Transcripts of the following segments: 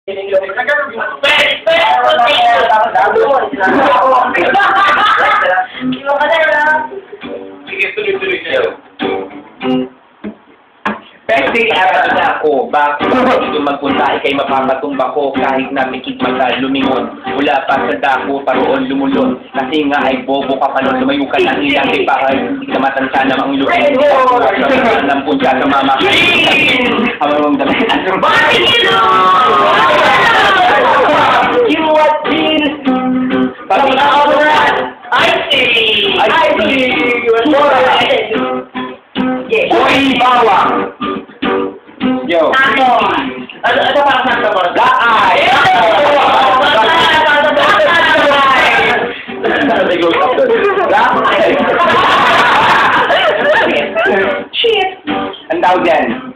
Sige, tuloy-tuloy kayo. Pwede aral na ako, bakit dito magpunta ikay mapapatumba ko kahit na pikit mata lumingon. Mula pa sa dako paroon lumulon. Kasi nga ay bobo ka pa nun, lumayo ka lang ilang ipahay. Hindi ka matansa namang lumin. Ng punta sa mama. Habang mong damit. You what mean? I see. Uy, bawang! Yo. Ano parang nasa mo? Daay! Shit! Ang tawag yan?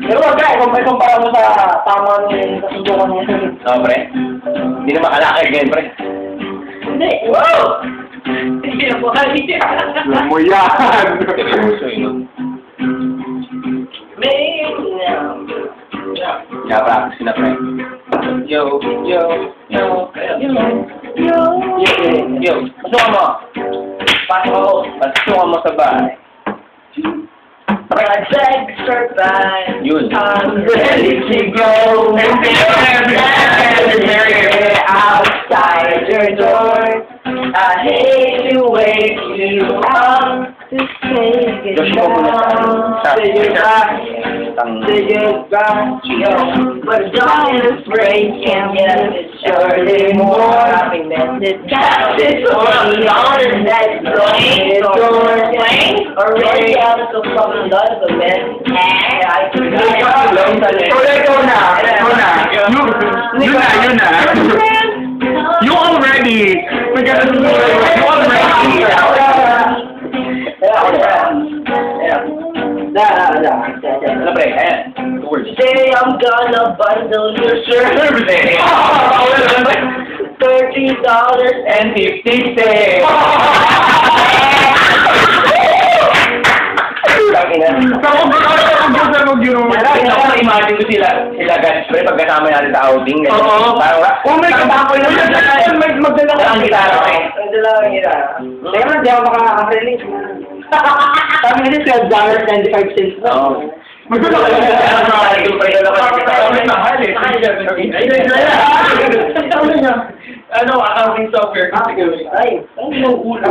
Pero wag ka, kumpara mo sa tama ng kasundukan niya. No, pre? Hindi naman kalakay ganyan, pre. Hindi. Wow! Hindi na po kali. Alam mo yan! Seryoso, yun. Practice na, pre. Yo. Pasukan mo. Pasukan mo sa bahay. Project survive. Yun. I'm ready to go. Outside your door. I hate to wake you up to say goodbye. Say goodbye. But darkness breaking, yes, it's surely more happiness. It catches on the honor that's going already out of the fucking love of men. I can Yun na. You already. Ano, pre? Ayan. 2 words. Say I'm gonna bundle your service. $30.50. Imagine ko sila guys, pre, pagkasama natin sa outing. Parang, may katakoy na magdala ka ang gitara, pre. Magdala ka ang gitara. Kaya man, di ako makaka-release. Sabi nila $12.95. Oo. Magdala ka Ano, accounting software. Ay, ano yung ulo?